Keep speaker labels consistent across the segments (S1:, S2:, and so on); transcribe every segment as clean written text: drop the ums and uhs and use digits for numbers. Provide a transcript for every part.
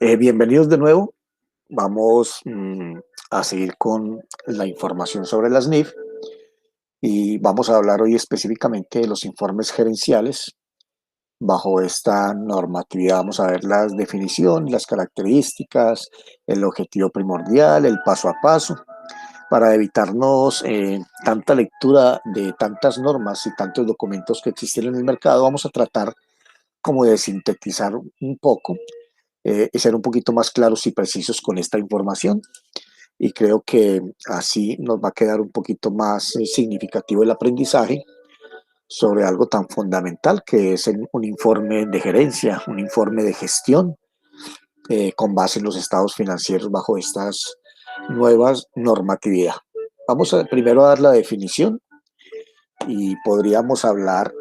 S1: Bienvenidos de nuevo. Vamos a seguir con la información sobre las NIF y vamos a hablar hoy específicamente de los informes gerenciales. Bajo esta normatividad vamos a ver las definiciones, las características, el objetivo primordial, el paso a paso, para evitarnos tanta lectura de tantas normas y tantos documentos que existen en el mercado. Vamos a tratar como de sintetizar un poco y ser un poquito más claros y precisos con esta información. Y creo que así nos va a quedar un poquito más significativo el aprendizaje sobre algo tan fundamental que es un informe de gerencia, un informe de gestión con base en los estados financieros bajo estas nuevas normatividad. Vamos a primero a dar la definición y podríamos hablar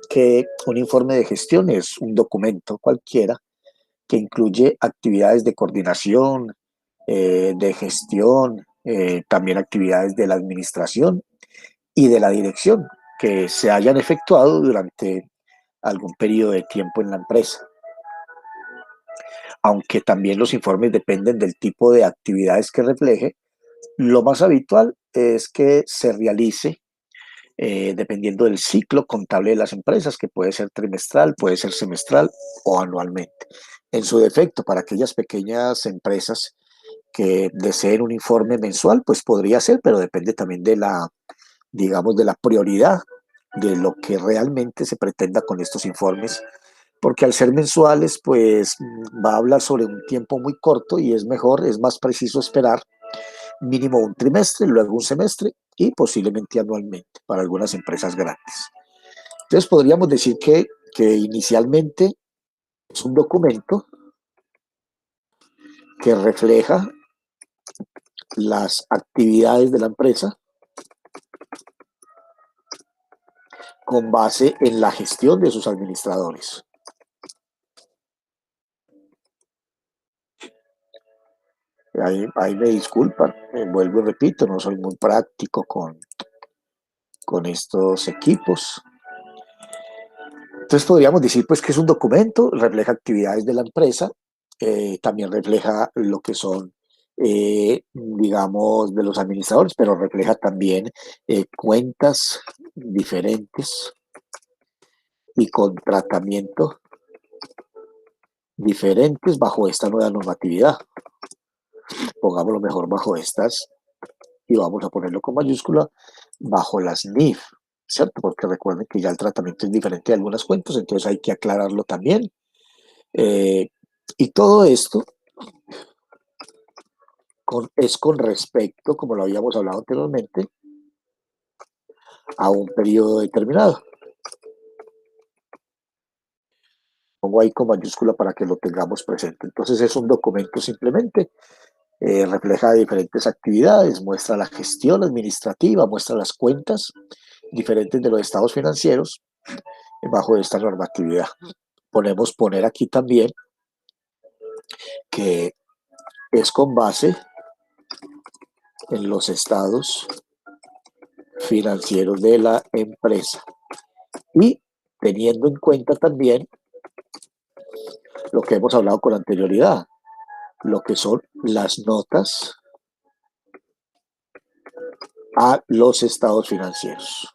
S1: que un informe de gestión es un documento cualquiera que incluye actividades de coordinación, de gestión, también actividades de la administración y de la dirección que se hayan efectuado durante algún periodo de tiempo en la empresa. Aunque también los informes dependen del tipo de actividades que refleje, lo más habitual es que se realice dependiendo del ciclo contable de las empresas, que puede ser trimestral, puede ser semestral o anualmente. En su defecto, para aquellas pequeñas empresas que deseen un informe mensual, pues podría ser, pero depende también de la, digamos, de la prioridad de lo que realmente se pretenda con estos informes, porque al ser mensuales, pues va a hablar sobre un tiempo muy corto y es mejor, es más preciso esperar mínimo un trimestre, luego un semestre y posiblemente anualmente para algunas empresas grandes. Entonces podríamos decir que inicialmente es un documento que refleja las actividades de la empresa con base en la gestión de sus administradores. Ahí me disculpan, vuelvo y repito, no soy muy práctico con estos equipos. Entonces podríamos decir pues que es un documento, refleja actividades de la empresa, también refleja lo que son, digamos, de los administradores, pero refleja también cuentas diferentes y con tratamiento diferentes bajo esta nueva normatividad. Pongámoslo mejor bajo estas y vamos a ponerlo con mayúscula bajo las NIF, ¿cierto? Porque recuerden que ya el tratamiento es diferente de algunas cuentas, entonces hay que aclararlo también. Eh, y todo esto es con respecto, como lo habíamos hablado anteriormente, a un periodo determinado. Pongo ahí con mayúscula para que lo tengamos presente. Entonces es un documento simplemente, refleja diferentes actividades, muestra la gestión administrativa, muestra las cuentas diferentes de los estados financieros bajo esta normatividad. Podemos poner aquí también que es con base en los estados financieros de la empresa y teniendo en cuenta también lo que hemos hablado con anterioridad, lo que son las notas a los estados financieros.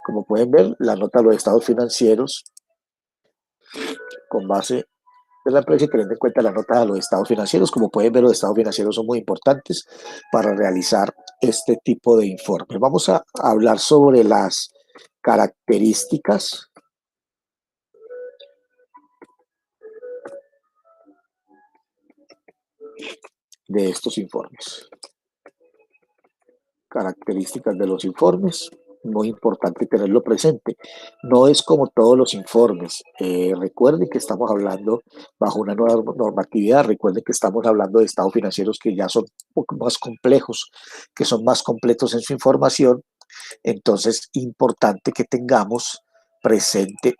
S1: Como pueden ver, la nota a los estados financieros con base de la empresa y teniendo en cuenta la nota a los estados financieros. Como pueden ver, los estados financieros son muy importantes para realizar este tipo de informe. Vamos a hablar sobre las características de estos informes. Características de los informes, muy importante tenerlo presente. No es como todos los informes. Recuerden que estamos hablando bajo una nueva normatividad. Recuerden que estamos hablando de estados financieros que ya son un poco más complejos, que son más completos en su información. Entonces, importante que tengamos presente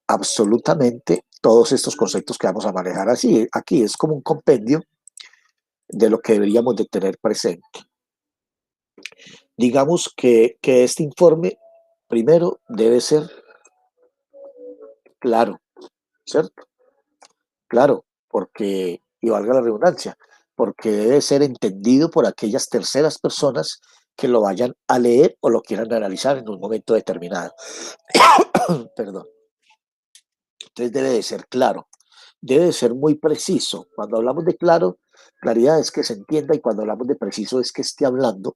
S1: absolutamente todos estos conceptos que vamos a manejar así. Aquí es como un compendio de lo que deberíamos de tener presente. Digamos que este informe primero debe ser claro, ¿cierto? Claro, porque, y valga la redundancia, porque debe ser entendido por aquellas terceras personas que lo vayan a leer o lo quieran analizar en un momento determinado. Perdón. Entonces debe de ser claro, debe de ser muy preciso. Cuando hablamos de claro, claridad es que se entienda, y cuando hablamos de preciso es que esté hablando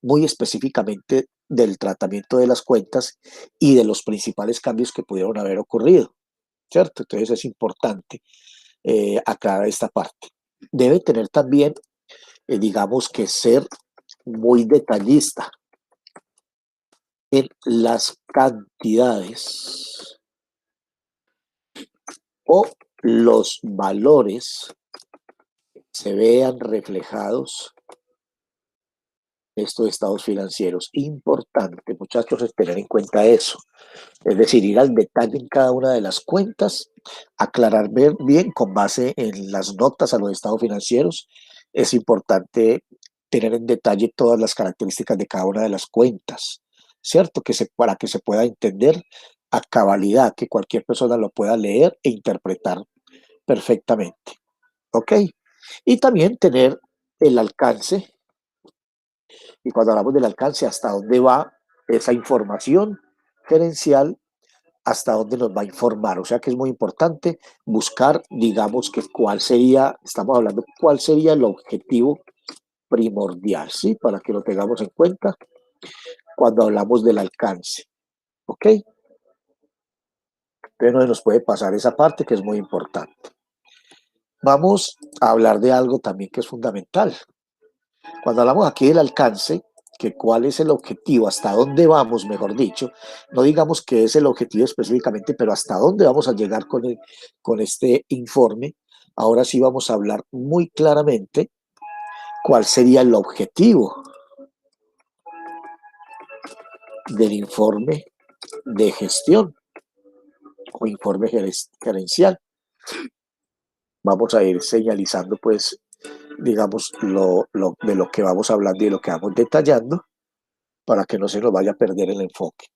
S1: muy específicamente del tratamiento de las cuentas y de los principales cambios que pudieron haber ocurrido, ¿cierto? Entonces es importante aclarar esta parte. Debe tener también, digamos que ser muy detallista en las cantidades o los valores se vean reflejados en estos estados financieros. Importante, muchachos, es tener en cuenta eso. Es decir, ir al detalle en cada una de las cuentas, aclarar bien con base en las notas a los estados financieros. Es importante tener en detalle todas las características de cada una de las cuentas, ¿cierto? Para que se pueda entender a cabalidad, que cualquier persona lo pueda leer e interpretar perfectamente, ¿ok? Y también tener el alcance, y cuando hablamos del alcance, hasta dónde va esa información gerencial, hasta dónde nos va a informar. O sea que es muy importante buscar, digamos, que cuál sería, estamos hablando, cuál sería el objetivo primordial, ¿sí? Para que lo tengamos en cuenta cuando hablamos del alcance, ¿ok? Pero no nos puede pasar esa parte que es muy importante. Vamos a hablar de algo también que es fundamental. Cuando hablamos aquí del alcance, que cuál es el objetivo, hasta dónde vamos, mejor dicho, no digamos que es el objetivo específicamente, pero hasta dónde vamos a llegar con este informe. Ahora sí vamos a hablar muy claramente cuál sería el objetivo del informe de gestión o informe gerencial. Vamos a ir señalizando, pues, digamos, de lo que vamos hablando y lo que vamos detallando para que no se nos vaya a perder el enfoque.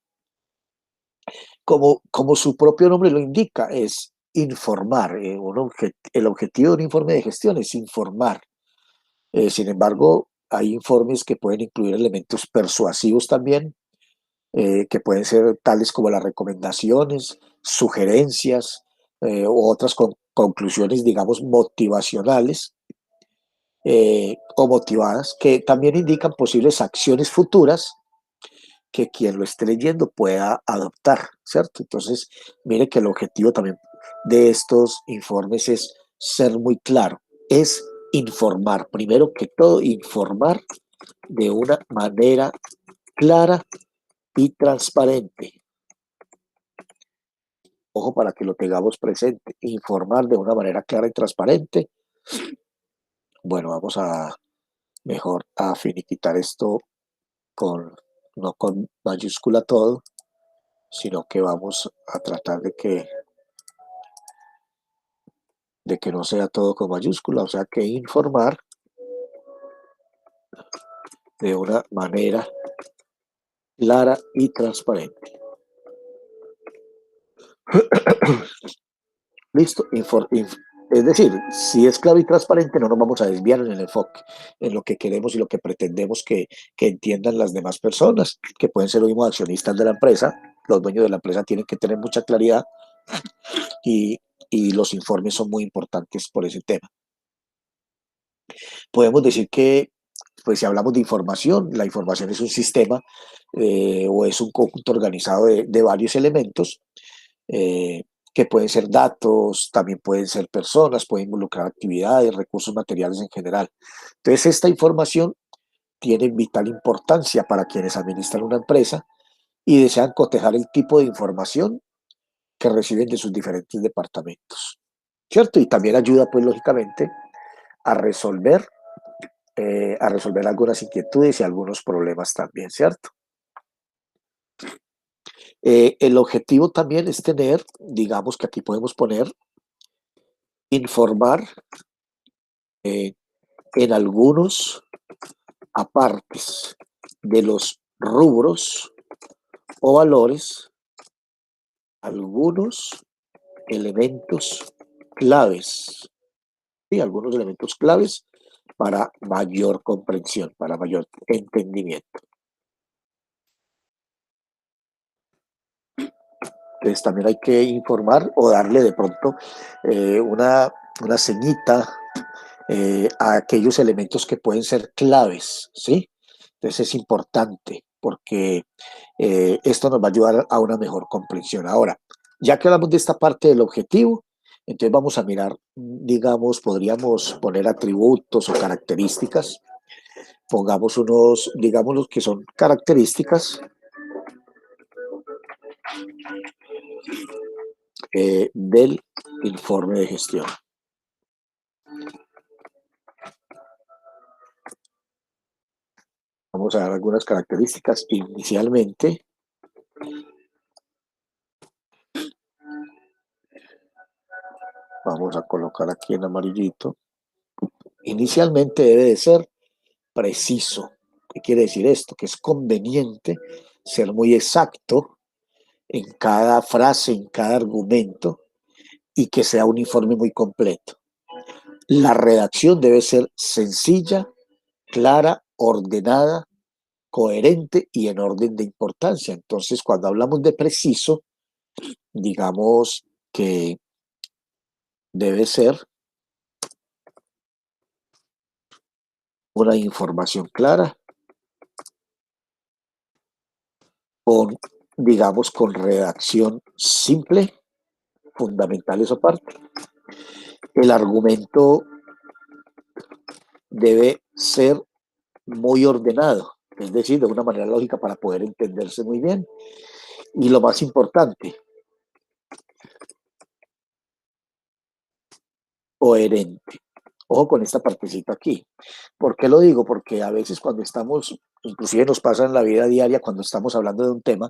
S1: Como su propio nombre lo indica, es informar. El objetivo de un informe de gestión es informar. Sin embargo, hay informes que pueden incluir elementos persuasivos también, que pueden ser tales como las recomendaciones, sugerencias u otras conclusiones, digamos, motivacionales o motivadas, que también indican posibles acciones futuras que quien lo esté leyendo pueda adoptar, ¿cierto? Entonces, mire que el objetivo también de estos informes es ser muy claro, es informar, primero que todo, informar de una manera clara y transparente. Ojo para que lo tengamos presente, informar de una manera clara y transparente. Bueno, vamos a mejor a finiquitar esto con, no con mayúscula todo, sino que vamos a tratar de que no sea todo con mayúscula, o sea que informar de una manera clara y transparente. Listo, es decir, si es claro y transparente, no nos vamos a desviar en el enfoque, en lo que queremos y lo que pretendemos que entiendan las demás personas, que pueden ser los mismos accionistas de la empresa. Los dueños de la empresa tienen que tener mucha claridad y, y los informes son muy importantes por ese tema. Podemos decir que, pues si hablamos de información, la información es un sistema o es un conjunto organizado de varios elementos eh, que pueden ser datos, también pueden ser personas, pueden involucrar actividades, recursos materiales en general. Entonces, esta información tiene vital importancia para quienes administran una empresa y desean cotejar el tipo de información que reciben de sus diferentes departamentos, ¿cierto? Y también ayuda, pues, lógicamente, a resolver algunas inquietudes y algunos problemas también, ¿cierto? El objetivo también es tener, digamos que aquí podemos poner, informar eh, en algunos apartes de los rubros o valores, algunos elementos claves, ¿sí? Algunos elementos claves para mayor comprensión, para mayor entendimiento. Entonces también hay que informar o darle de pronto una ceñita a aquellos elementos que pueden ser claves, ¿sí? Entonces es importante porque esto nos va a ayudar a una mejor comprensión. Ahora, ya que hablamos de esta parte del objetivo, entonces vamos a mirar, digamos, podríamos poner atributos o características. Pongamos unos, digamos, los que son características del informe de gestión. Vamos a dar algunas características. Inicialmente, vamos a colocar aquí en amarillito. Inicialmente debe de ser preciso. ¿Qué quiere decir esto? Que es conveniente ser muy exacto en cada frase, en cada argumento y que sea un informe muy completo. La redacción debe ser sencilla, clara, ordenada, coherente y en orden de importancia. Entonces, cuando hablamos de preciso, digamos que debe ser una información clara, con, digamos, con redacción simple, fundamental esa parte. El argumento debe ser muy ordenado, es decir, de una manera lógica para poder entenderse muy bien. Y lo más importante, coherente. Ojo con esta partecita aquí. ¿Por qué lo digo? Porque a veces cuando estamos, inclusive nos pasa en la vida diaria, cuando estamos hablando de un tema,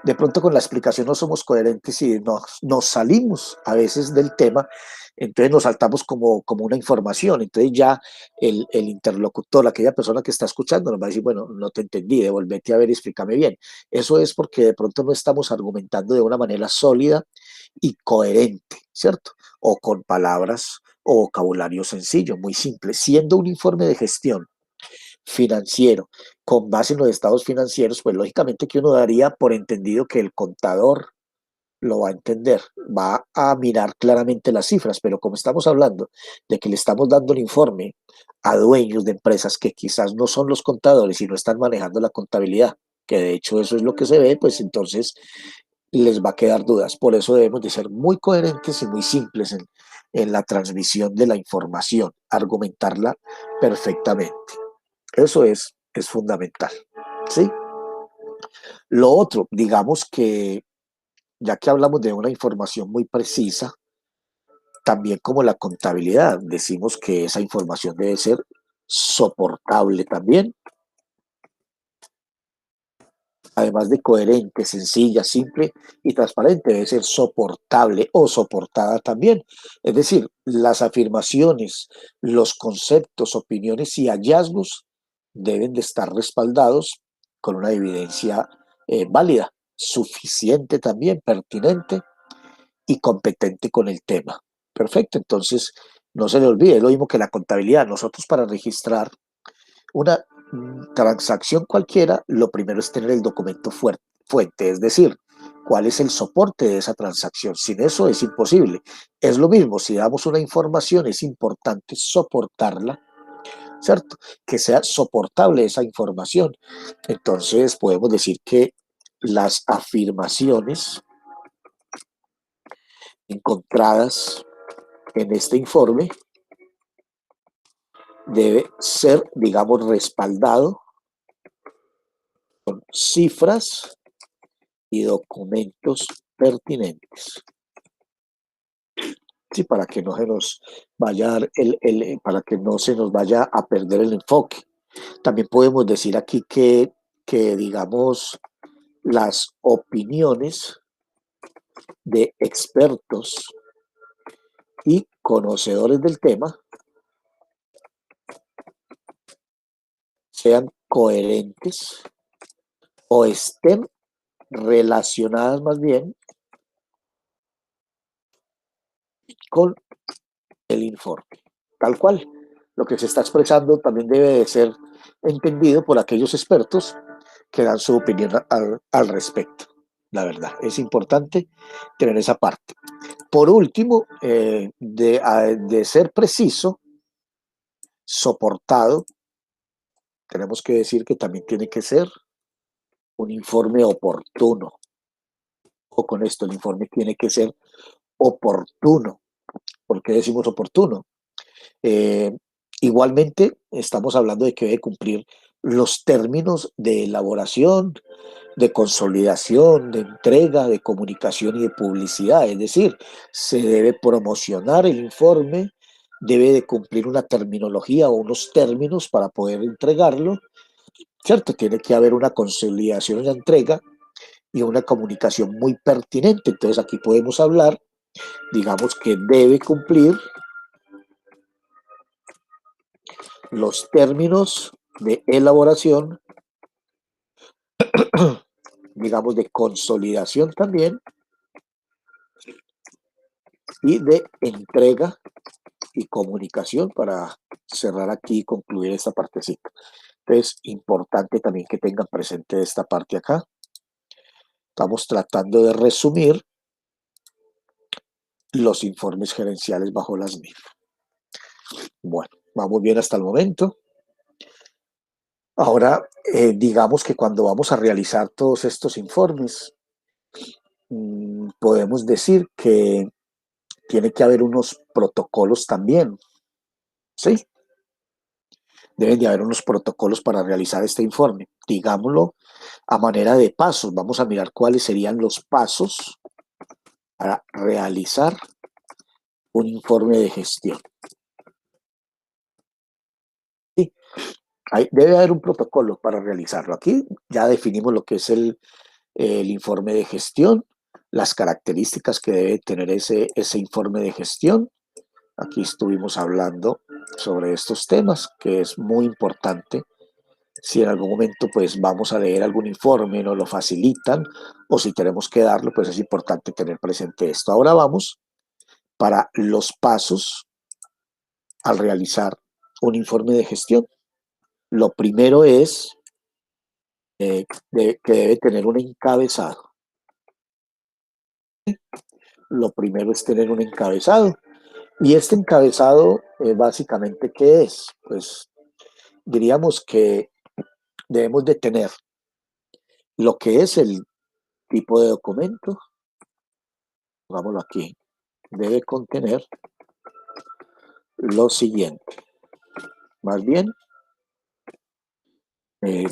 S1: de pronto con la explicación no somos coherentes y nos salimos a veces del tema, entonces nos saltamos como una información, entonces ya el interlocutor, aquella persona que está escuchando nos va a decir, bueno, no te entendí, devolvete a ver y explícame bien. Eso es porque de pronto no estamos argumentando de una manera sólida y coherente, ¿cierto? O con palabras o vocabulario sencillo, muy simple, siendo un informe de gestión financiero con base en los estados financieros, pues lógicamente que uno daría por entendido que el contador lo va a entender, va a mirar claramente las cifras, pero como estamos hablando de que le estamos dando el informe a dueños de empresas que quizás no son los contadores y no están manejando la contabilidad, que de hecho eso es lo que se ve, pues entonces les va a quedar dudas. Por eso debemos de ser muy coherentes y muy simples en la transmisión de la información, argumentarla perfectamente. Eso es fundamental, ¿sí? Lo otro, digamos que ya que hablamos de una información muy precisa, también como la contabilidad, decimos que esa información debe ser soportable también, además de coherente, sencilla, simple y transparente, debe ser soportable o soportada también. Es decir, las afirmaciones, los conceptos, opiniones y hallazgos deben de estar respaldados con una evidencia válida, suficiente también, pertinente y competente con el tema. Perfecto, entonces no se le olvide, es lo mismo que la contabilidad. Nosotros para registrar una transacción cualquiera, lo primero es tener el documento fuente, es decir, cuál es el soporte de esa transacción. Sin eso es imposible. Es lo mismo, si damos una información, es importante soportarla, ¿cierto? Que sea soportable esa información. Entonces podemos decir que las afirmaciones encontradas en este informe debe ser, digamos, respaldado con cifras y documentos pertinentes. Sí, para que no se nos vaya para que no se nos vaya a perder el enfoque. También podemos decir aquí que digamos, las opiniones de expertos y conocedores del tema sean coherentes o estén relacionadas más bien con el informe. Tal cual, lo que se está expresando también debe de ser entendido por aquellos expertos que dan su opinión al respecto. La verdad, es importante tener esa parte. Por último, de ser preciso, soportado, tenemos que decir que también tiene que ser un informe oportuno. O con esto, el informe tiene que ser oportuno. ¿Por qué decimos oportuno? Eh, Igualmente, estamos hablando de que debe cumplir los términos de elaboración, de consolidación, de entrega, de comunicación y de publicidad. Es decir, se debe promocionar el informe, debe de cumplir una terminología o unos términos para poder entregarlo, ¿cierto? Tiene que haber una consolidación y una entrega y una comunicación muy pertinente. Entonces aquí podemos hablar, digamos que debe cumplir los términos de elaboración, digamos de consolidación también, y de entrega y comunicación para cerrar aquí y concluir esta partecita. Entonces, importante también que tengan presente esta parte acá. Estamos tratando de resumir los informes gerenciales bajo las NIF. Bueno, vamos bien hasta el momento. Ahora, digamos que cuando vamos a realizar todos estos informes, podemos decir que tiene que haber unos protocolos también, ¿sí? Deben de haber unos protocolos para realizar este informe. Digámoslo a manera de pasos. Vamos a mirar cuáles serían los pasos para realizar un informe de gestión. Sí, debe haber un protocolo para realizarlo. Aquí ya definimos lo que es el informe de gestión, las características que debe tener ese informe de gestión. Aquí estuvimos hablando sobre estos temas, que es muy importante. Si en algún momento pues vamos a leer algún informe, nos lo facilitan, o si tenemos que darlo, pues es importante tener presente esto. Ahora vamos para los pasos al realizar un informe de gestión. Lo primero es que debe tener un encabezado. Lo primero es tener un encabezado. Y este encabezado, básicamente, ¿qué es? Pues diríamos que debemos de tener lo que es el tipo de documento, pongámoslo aquí, debe contener lo siguiente. Más bien,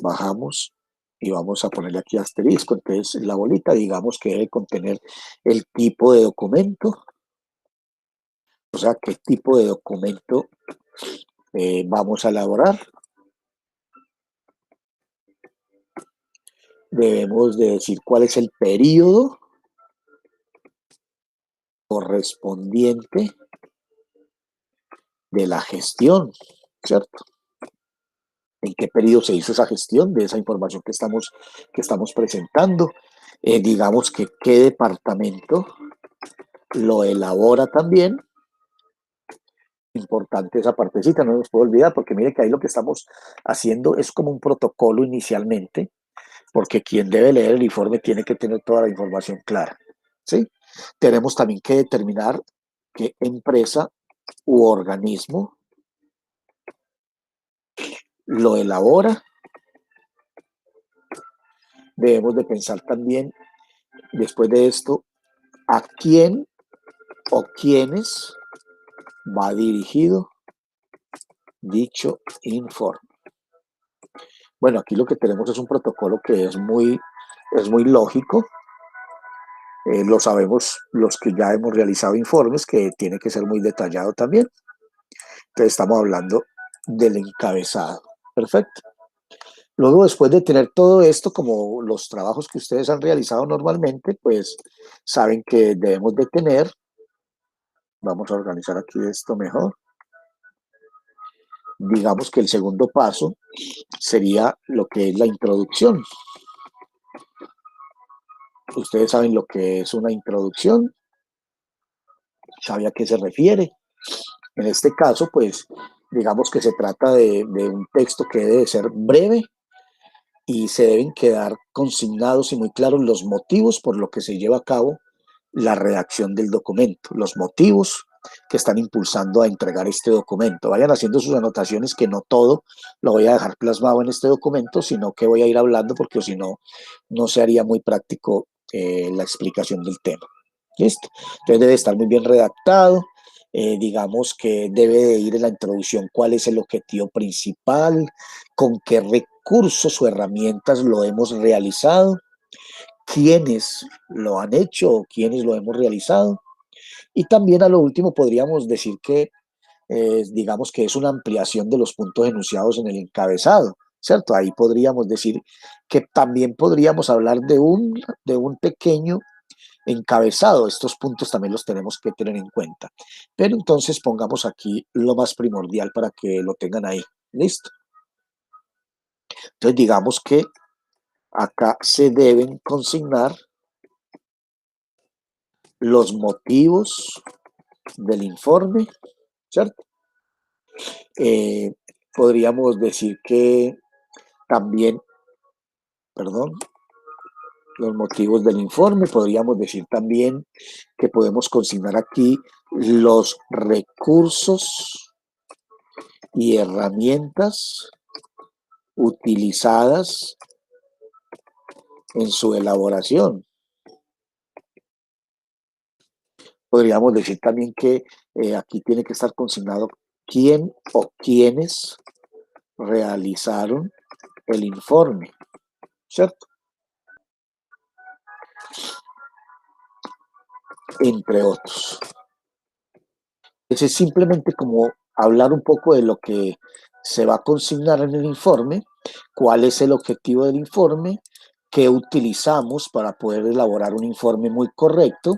S1: bajamos y vamos a ponerle aquí asterisco. Entonces, la bolita, digamos que debe contener el tipo de documento, o sea, qué tipo de documento vamos a elaborar. Debemos de decir cuál es el periodo correspondiente de la gestión, ¿cierto? En qué periodo se hizo esa gestión de esa información que estamos presentando. Digamos que qué departamento lo elabora también. Importante esa partecita, no nos puedo olvidar, porque mire que ahí lo que estamos haciendo es como un protocolo inicialmente, porque quien debe leer el informe tiene que tener toda la información clara, ¿sí? Tenemos también que determinar qué empresa u organismo lo elabora. Debemos de pensar también, después de esto, a quién o quiénes va dirigido dicho informe. Bueno, aquí lo que tenemos es un protocolo que es muy lógico. Lo sabemos los que ya hemos realizado informes, que tiene que ser muy detallado también. Entonces estamos hablando del encabezado. Perfecto. Luego, después de tener todo esto, como los trabajos que ustedes han realizado normalmente, pues saben que debemos de tener, vamos a organizar aquí esto mejor. Digamos que el segundo paso sería lo que es la introducción. Ustedes saben lo que es una introducción. ¿Sabe a qué se refiere? En este caso, pues, digamos que se trata de un texto que debe ser breve y se deben quedar consignados y muy claros los motivos por lo que se lleva a cabo la redacción del documento, los motivos que están impulsando a entregar este documento. Vayan haciendo sus anotaciones, que no todo lo voy a dejar plasmado en este documento, sino que voy a ir hablando porque si no, no se haría muy práctico la explicación del tema. ¿Listo? Entonces debe estar muy bien redactado. Digamos que debe de ir en la introducción cuál es el objetivo principal, con qué recursos o herramientas lo hemos realizado, quiénes lo han hecho o quiénes lo hemos realizado. Y también a lo último podríamos decir que, digamos que es una ampliación de los puntos enunciados en el encabezado, ¿cierto? Ahí podríamos decir que también podríamos hablar de un pequeño encabezado. Estos puntos también los tenemos que tener en cuenta. Pero entonces pongamos aquí lo más primordial para que lo tengan ahí. ¿Listo? Entonces digamos que acá se deben consignar los motivos del informe, ¿cierto? Eh, Podríamos decir que también, perdón, los motivos del informe, podríamos decir también que podemos consignar aquí los recursos y herramientas utilizadas en su elaboración. Podríamos decir también que aquí tiene que estar consignado quién o quiénes realizaron el informe, ¿cierto? Entre otros. Ese es simplemente como hablar un poco de lo que se va a consignar en el informe, cuál es el objetivo del informe, qué utilizamos para poder elaborar un informe muy correcto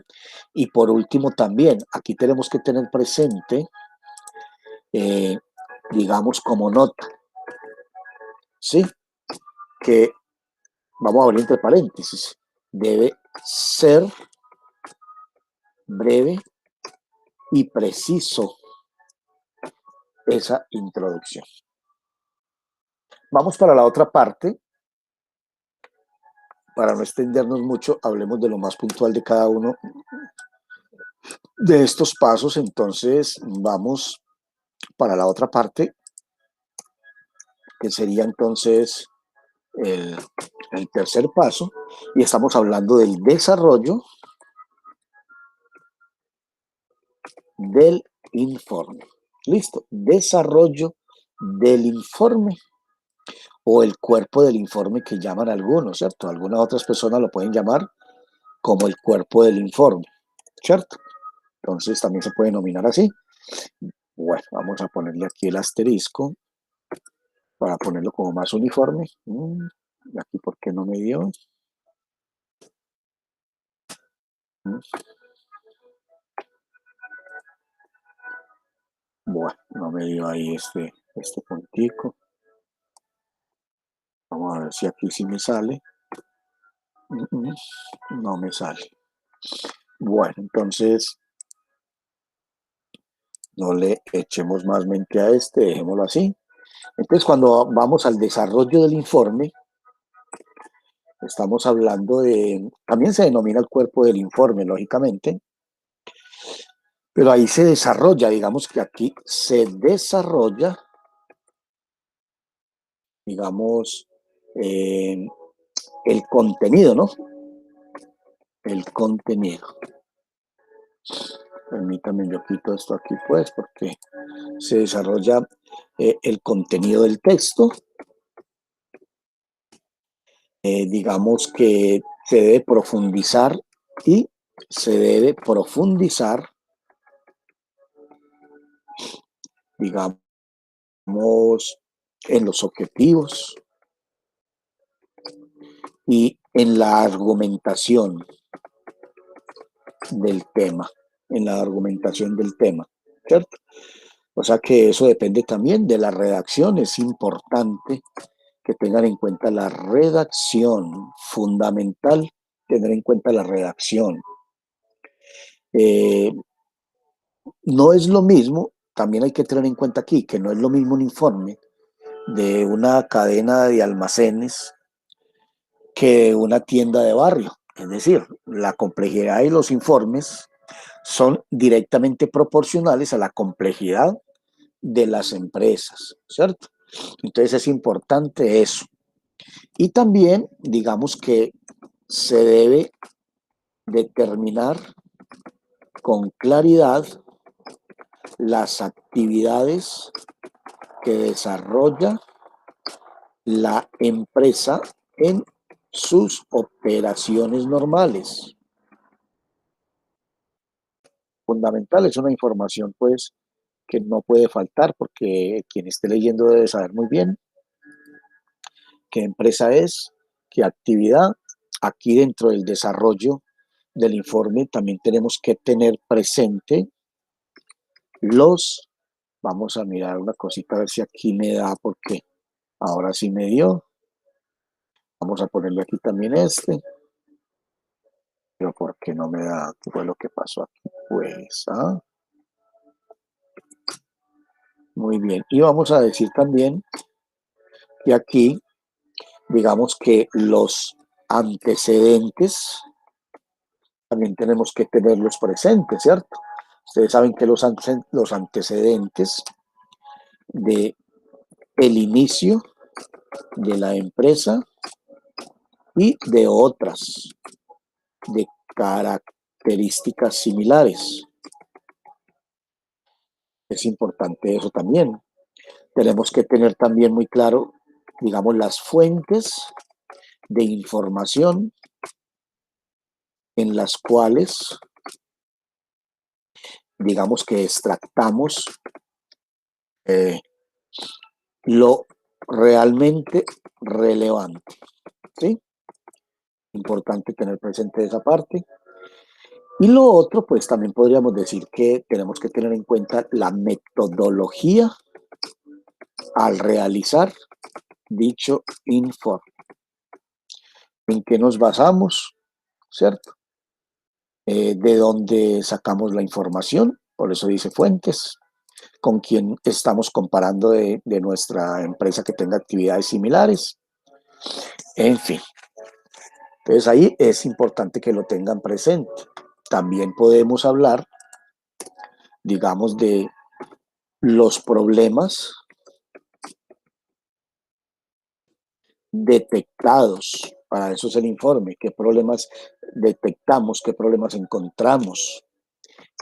S1: y por último también, aquí tenemos que tener presente, eh, digamos como nota, ¿sí? Que vamos a abrir entre paréntesis, debe ser breve y preciso esa introducción. Vamos para la otra parte. Para no extendernos mucho, hablemos de lo más puntual de cada uno de estos pasos. Entonces, vamos para la otra parte, que sería entonces el, el tercer paso, y estamos hablando del desarrollo del informe. Listo, desarrollo del informe o el cuerpo del informe que llaman algunos, ¿cierto? Algunas otras personas lo pueden llamar como el cuerpo del informe, ¿cierto? Entonces también se puede denominar así. Bueno, vamos a ponerle aquí el asterisco para ponerlo como más uniforme. Aquí, ¿por qué no me dio? Bueno, no me dio ahí este puntico. Vamos a ver si aquí sí me sale. No me sale. Bueno, entonces no le echemos más mente a dejémoslo así. Entonces, cuando vamos al desarrollo del informe, estamos hablando también se denomina el cuerpo del informe, lógicamente, pero ahí se desarrolla, digamos que aquí se desarrolla, digamos, eh, el contenido, ¿no? El contenido. Permítanme, yo quito esto aquí, pues, porque se desarrolla el contenido del texto. Digamos que se debe profundizar y se debe profundizar, digamos, en los objetivos y en la argumentación del tema, ¿cierto? O sea que eso depende también de la redacción. Es importante que tengan en cuenta la redacción, fundamental tener en cuenta la redacción. Eh, No es lo mismo, también hay que tener en cuenta aquí que no es lo mismo un informe de una cadena de almacenes que una tienda de barrio. Es decir, la complejidad de los informes son directamente proporcionales a la complejidad de las empresas, ¿cierto? Entonces es importante eso. Y también, digamos que se debe determinar con claridad las actividades que desarrolla la empresa en sus operaciones normales. Fundamental, es una información pues que no puede faltar porque quien esté leyendo debe saber muy bien qué empresa es, qué actividad. Aquí dentro del desarrollo del informe también tenemos que tener presente los, vamos a mirar una cosita a ver si aquí me da, porque ahora sí me dio. Vamos a ponerle aquí también este, pero ¿por qué no me da? ¿Qué fue lo que pasó aquí? Pues, muy bien. Y vamos a decir también que aquí, digamos que los antecedentes también tenemos que tenerlos presentes, ¿cierto? Ustedes saben que los antecedentes de el inicio de la empresa y de otras de características similares. Es importante eso también. Tenemos que tener también muy claro, digamos, las fuentes de información en las cuales, digamos que extractamos eh, lo realmente relevante, ¿sí? Importante tener presente esa parte. Y lo otro, pues también podríamos decir que tenemos que tener en cuenta la metodología al realizar dicho informe. ¿En qué nos basamos? ¿Cierto? De dónde sacamos la información, por eso dice fuentes, con quién estamos comparando de nuestra empresa que tenga actividades similares, en fin. Entonces ahí es importante que lo tengan presente. También podemos hablar, digamos, de los problemas detectados. Para eso es el informe, qué problemas detectamos, qué problemas encontramos.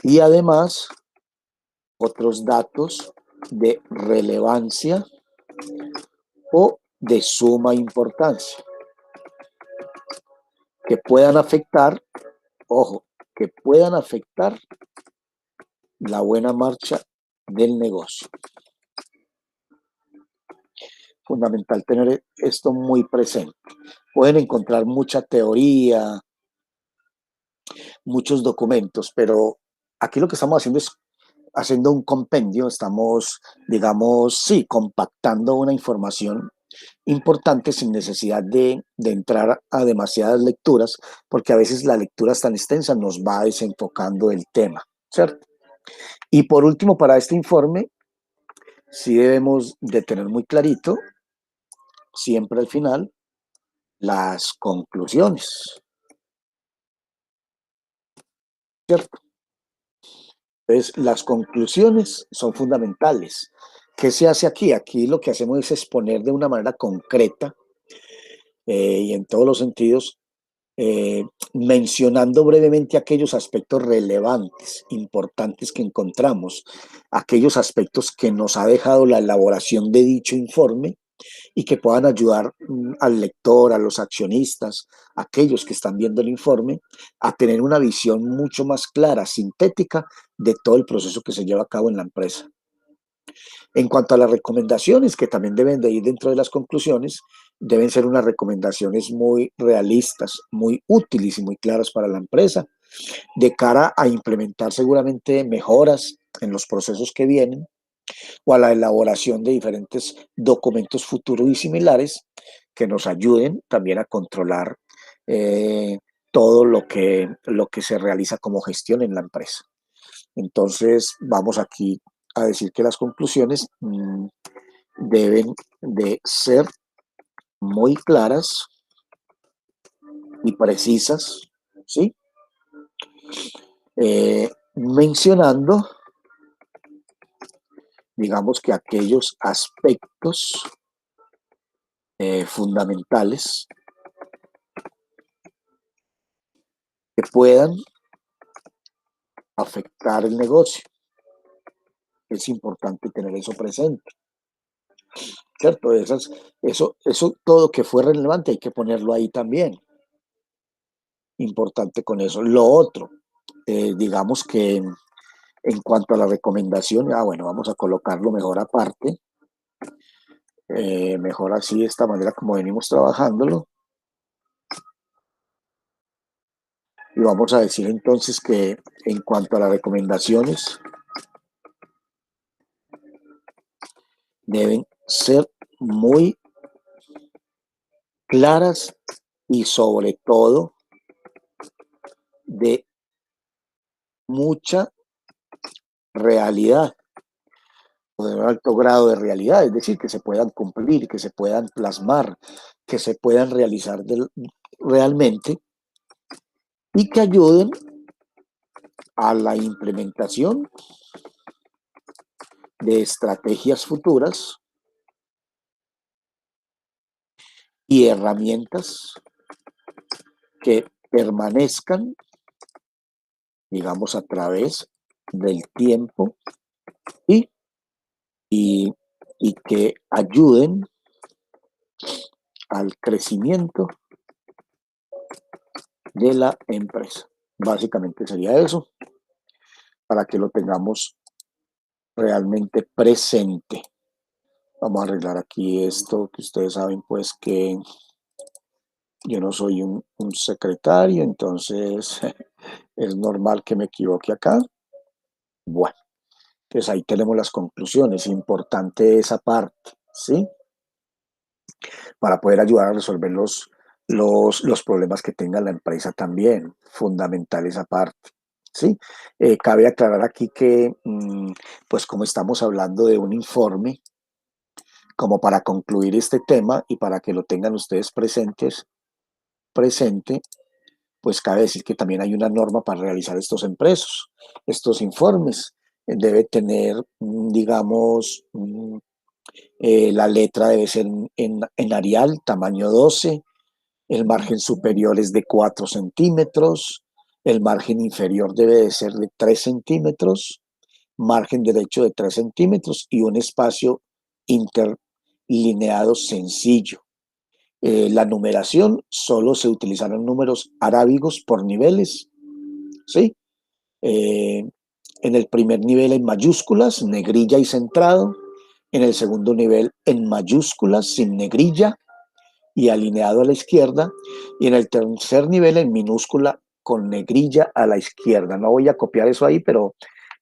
S1: Y además, otros datos de relevancia o de suma importancia que puedan afectar, ojo, que puedan afectar la buena marcha del negocio. Fundamental tener esto muy presente. Pueden encontrar mucha teoría, muchos documentos, pero aquí lo que estamos haciendo es haciendo un compendio, estamos, digamos, sí, compactando una información importante sin necesidad de entrar a demasiadas lecturas, porque a veces la lectura tan extensa nos va desenfocando el tema, ¿cierto? Y por último, para este informe, sí debemos de tener muy clarito, siempre al final, las conclusiones, ¿cierto? Entonces, las conclusiones son fundamentales. ¿Qué se hace aquí? Aquí lo que hacemos es exponer de una manera concreta y en todos los sentidos, eh, mencionando brevemente aquellos aspectos relevantes, importantes que encontramos, aquellos aspectos que nos ha dejado la elaboración de dicho informe y que puedan ayudar al lector, a los accionistas, a aquellos que están viendo el informe, a tener una visión mucho más clara, sintética de todo el proceso que se lleva a cabo en la empresa. En cuanto a las recomendaciones, que también deben de ir dentro de las conclusiones, deben ser unas recomendaciones muy realistas, muy útiles y muy claras para la empresa, de cara a implementar seguramente mejoras en los procesos que vienen o a la elaboración de diferentes documentos futuros y similares que nos ayuden también a controlar todo lo que se realiza como gestión en la empresa. Entonces, vamos aquí a decir que las conclusiones deben de ser muy claras y precisas, ¿sí? Mencionando, digamos que aquellos aspectos fundamentales que puedan afectar el negocio. Es importante tener eso presente, ¿cierto? Eso todo que fue relevante hay que ponerlo ahí también. Importante con eso. Lo otro, digamos que en cuanto a la recomendación, bueno, vamos a colocarlo mejor aparte, mejor así de esta manera como venimos trabajándolo. Y vamos a decir entonces que en cuanto a las recomendaciones, deben ser muy claras y sobre todo de mucha realidad, o de un alto grado de realidad, es decir, que se puedan cumplir, que se puedan plasmar, que se puedan realizar realmente y que ayuden a la implementación de estrategias futuras y herramientas que permanezcan, digamos, a través del tiempo y, y, y que ayuden al crecimiento de la empresa. Básicamente sería eso, para que lo tengamos realmente presente. Vamos a arreglar aquí esto, que ustedes saben pues que yo no soy un secretario, entonces es normal que me equivoque acá. Bueno, pues ahí tenemos las conclusiones. Importante esa parte, ¿sí? Para poder ayudar a resolver los problemas que tenga la empresa también. Fundamental esa parte, ¿sí? Cabe aclarar aquí que, pues como estamos hablando de un informe, como para concluir este tema y para que lo tengan ustedes presente, pues cabe decir que también hay una norma para realizar estos informes. Debe tener, digamos, la letra debe ser en Arial, tamaño 12, el margen superior es de 4 centímetros, el margen inferior debe de ser de 3 centímetros, margen derecho de 3 centímetros y un espacio interlineado sencillo. La numeración solo se utilizarán números arábigos por niveles, ¿sí? Eh, en el primer nivel en mayúsculas, negrilla y centrado. En el segundo nivel en mayúsculas, sin negrilla y alineado a la izquierda. Y en el tercer nivel en minúscula con negrilla a la izquierda. No voy a copiar eso ahí, pero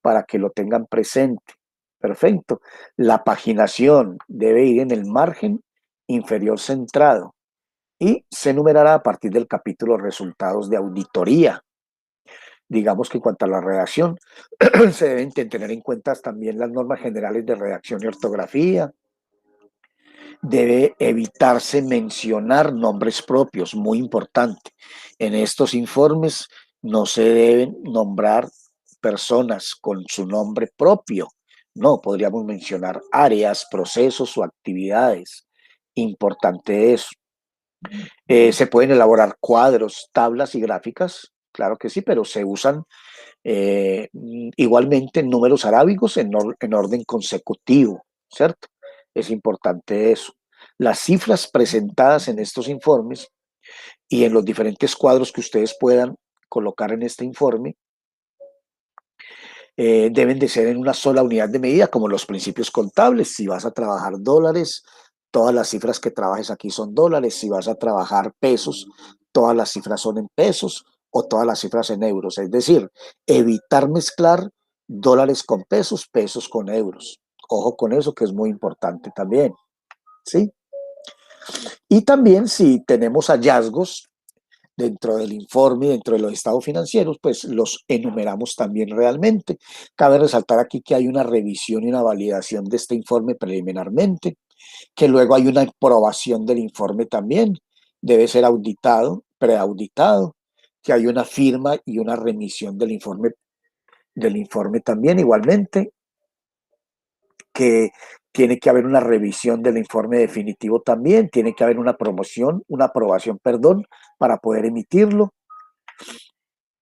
S1: para que lo tengan presente. Perfecto. La paginación debe ir en el margen inferior centrado y se numerará a partir del capítulo Resultados de Auditoría. Digamos que en cuanto a la redacción, se deben tener en cuenta también las normas generales de redacción y ortografía. Debe evitarse mencionar nombres propios, muy importante. En estos informes no se deben nombrar personas con su nombre propio. No, podríamos mencionar áreas, procesos o actividades. Importante eso. Se pueden elaborar cuadros, tablas y gráficas, claro que sí, pero se usan igualmente números arábigos en orden consecutivo, ¿cierto? Es importante eso. Las cifras presentadas en estos informes y en los diferentes cuadros que ustedes puedan colocar en este informe deben de ser en una sola unidad de medida, como los principios contables. Si vas a trabajar dólares, todas las cifras que trabajes aquí son dólares. Si vas a trabajar pesos, todas las cifras son en pesos o todas las cifras en euros. Es decir, evitar mezclar dólares con pesos, pesos con euros. Ojo con eso, que es muy importante también, ¿sí? Y también si tenemos hallazgos dentro del informe, dentro de los estados financieros, pues los enumeramos también realmente. Cabe resaltar aquí que hay una revisión y una validación de este informe preliminarmente, que luego hay una aprobación del informe también, debe ser auditado, preauditado, que hay una firma y una remisión del informe también igualmente, que tiene que haber una revisión del informe definitivo también, tiene que haber una aprobación, perdón, para poder emitirlo.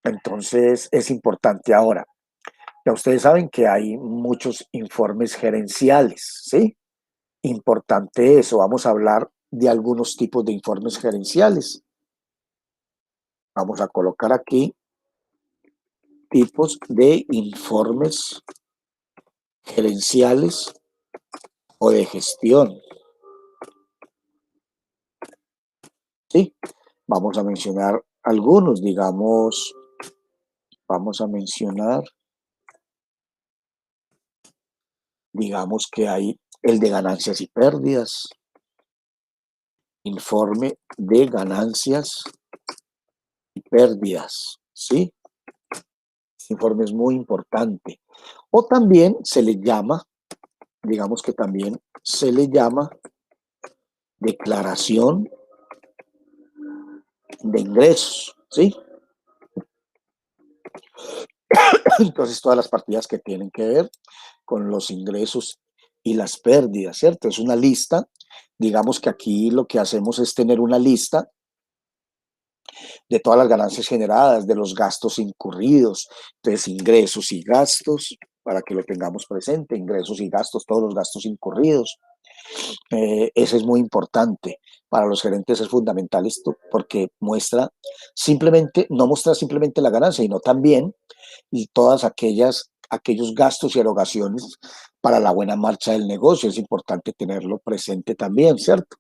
S1: Entonces es importante ahora. Ya ustedes saben que hay muchos informes gerenciales, ¿sí? Importante eso. Vamos a hablar de algunos tipos de informes gerenciales. Vamos a colocar aquí tipos de informes gerenciales o de gestión, ¿sí? Vamos a mencionar algunos, digamos, vamos a mencionar, digamos que hay el de ganancias y pérdidas, informe de ganancias y pérdidas, ¿sí? Este informe es muy importante. O también se le llama, digamos que también se le llama declaración de ingresos, ¿sí? Entonces, todas las partidas que tienen que ver con los ingresos y las pérdidas, ¿cierto? Es una lista. Digamos que aquí lo que hacemos es tener una lista de todas las ganancias generadas, de los gastos incurridos, entonces ingresos y gastos, para que lo tengamos presente, ingresos y gastos, todos los gastos incurridos. Eso es muy importante. Para los gerentes es fundamental esto porque muestra simplemente, no muestra simplemente la ganancia, sino también y todas aquellos gastos y erogaciones para la buena marcha del negocio. Es importante tenerlo presente también, ¿cierto?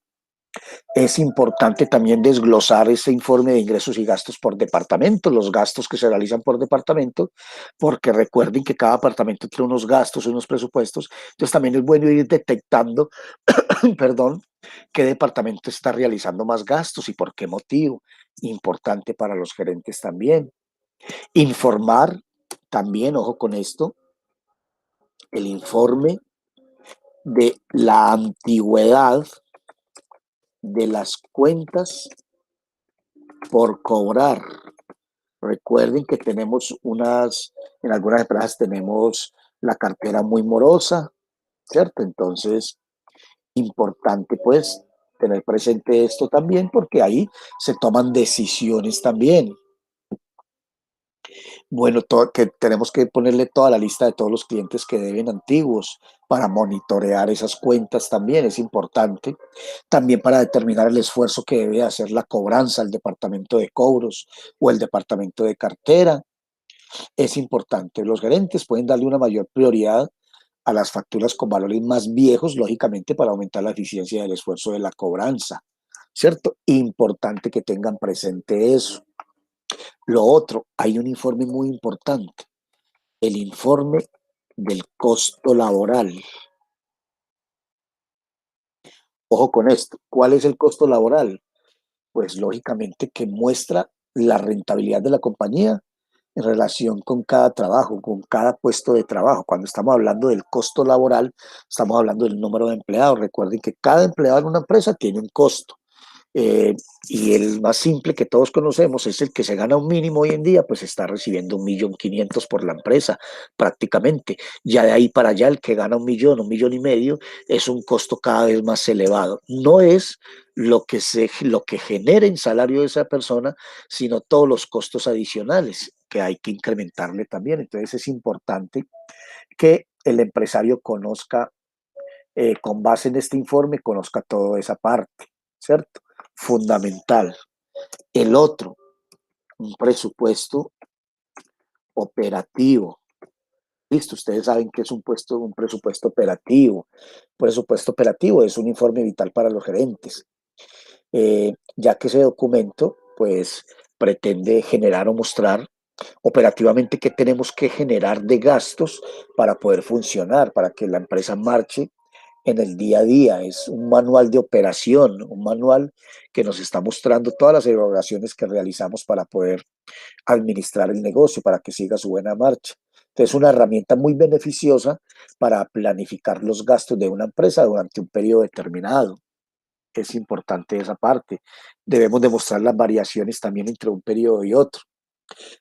S1: Es importante también desglosar ese informe de ingresos y gastos por departamento, los gastos que se realizan por departamento, porque recuerden que cada departamento tiene unos gastos, unos presupuestos, entonces también es bueno ir detectando, perdón, qué departamento está realizando más gastos y por qué motivo. Importante para los gerentes también. Informar también, ojo con esto, el informe de la antigüedad de las cuentas por cobrar. Recuerden que tenemos en algunas empresas tenemos la cartera muy morosa, ¿cierto? Entonces, importante pues tener presente esto también porque ahí se toman decisiones también. Bueno, que tenemos que ponerle toda la lista de todos los clientes que deben antiguos para monitorear esas cuentas también es importante. También para determinar el esfuerzo que debe hacer la cobranza, el departamento de cobros o el departamento de cartera. Es importante. Los gerentes pueden darle una mayor prioridad a las facturas con valores más viejos, lógicamente, para aumentar la eficiencia del esfuerzo de la cobranza, ¿cierto? Importante que tengan presente eso. Lo otro, hay un informe muy importante, el informe del costo laboral. Ojo con esto, ¿cuál es el costo laboral? Pues lógicamente que muestra la rentabilidad de la compañía en relación con cada trabajo, con cada puesto de trabajo. Cuando estamos hablando del costo laboral, estamos hablando del número de empleados. Recuerden que cada empleado en una empresa tiene un costo. Eh, y el más simple que todos conocemos es el que se gana un mínimo hoy en día, pues está recibiendo 1.500.000 por la empresa prácticamente. Ya de ahí para allá el que gana 1.1.500.000 es un costo cada vez más elevado. No es lo que genera en salario de esa persona, sino todos los costos adicionales que hay que incrementarle también. Entonces es importante que el empresario conozca, con base en este informe, conozca toda esa parte, ¿cierto? Fundamental. El otro, un presupuesto operativo. Listo, ustedes saben que es un presupuesto operativo. Presupuesto operativo es un informe vital para los gerentes, ya que ese documento, pues, pretende generar o mostrar operativamente qué tenemos que generar de gastos para poder funcionar, para que la empresa marche en el día a día, es un manual de operación, un manual que nos está mostrando todas las evaluaciones que realizamos para poder administrar el negocio, para que siga su buena marcha. Entonces, es una herramienta muy beneficiosa para planificar los gastos de una empresa durante un periodo determinado. Es importante esa parte. Debemos demostrar las variaciones también entre un periodo y otro.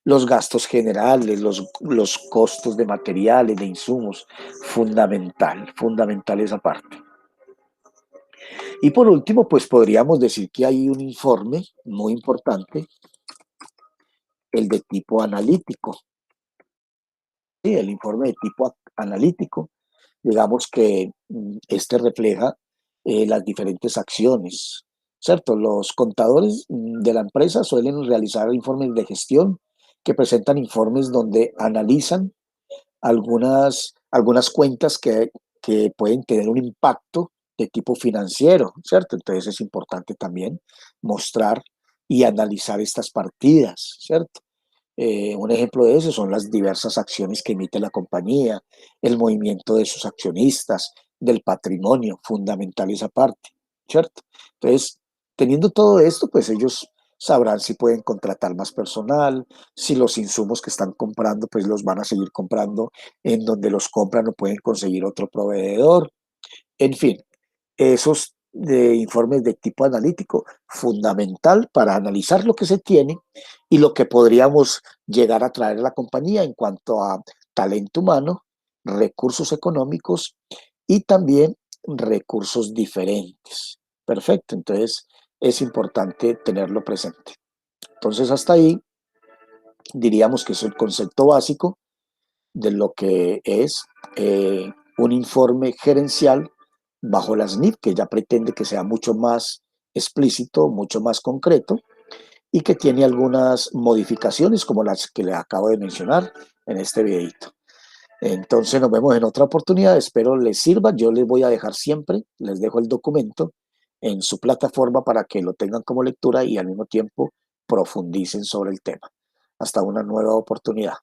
S1: Los gastos generales, los costos de materiales, de insumos, fundamental, fundamental esa parte. Y por último, pues podríamos decir que hay un informe muy importante, el de tipo analítico. Sí, el informe de tipo analítico, digamos que este refleja las diferentes acciones, ¿cierto? Los contadores de la empresa suelen realizar informes de gestión que presentan informes donde analizan algunas cuentas que pueden tener un impacto de tipo financiero, ¿cierto? Entonces es importante también mostrar y analizar estas partidas, ¿cierto? Un ejemplo de eso son las diversas acciones que emite la compañía, el movimiento de sus accionistas, del patrimonio, fundamental esa parte, ¿cierto? Entonces, teniendo todo esto, pues ellos sabrán si pueden contratar más personal, si los insumos que están comprando, pues los van a seguir comprando en donde los compran o pueden conseguir otro proveedor. En fin, esos informes de tipo analítico, fundamental para analizar lo que se tiene y lo que podríamos llegar a traer a la compañía en cuanto a talento humano, recursos económicos y también recursos diferentes. Perfecto, entonces es importante tenerlo presente. Entonces hasta ahí diríamos que es el concepto básico de lo que es un informe gerencial bajo las NIF, que ya pretende que sea mucho más explícito, mucho más concreto y que tiene algunas modificaciones como las que le acabo de mencionar en este videito. Entonces nos vemos en otra oportunidad, espero les sirva. Yo les voy a dejar siempre, les dejo el documento en su plataforma para que lo tengan como lectura y al mismo tiempo profundicen sobre el tema. Hasta una nueva oportunidad.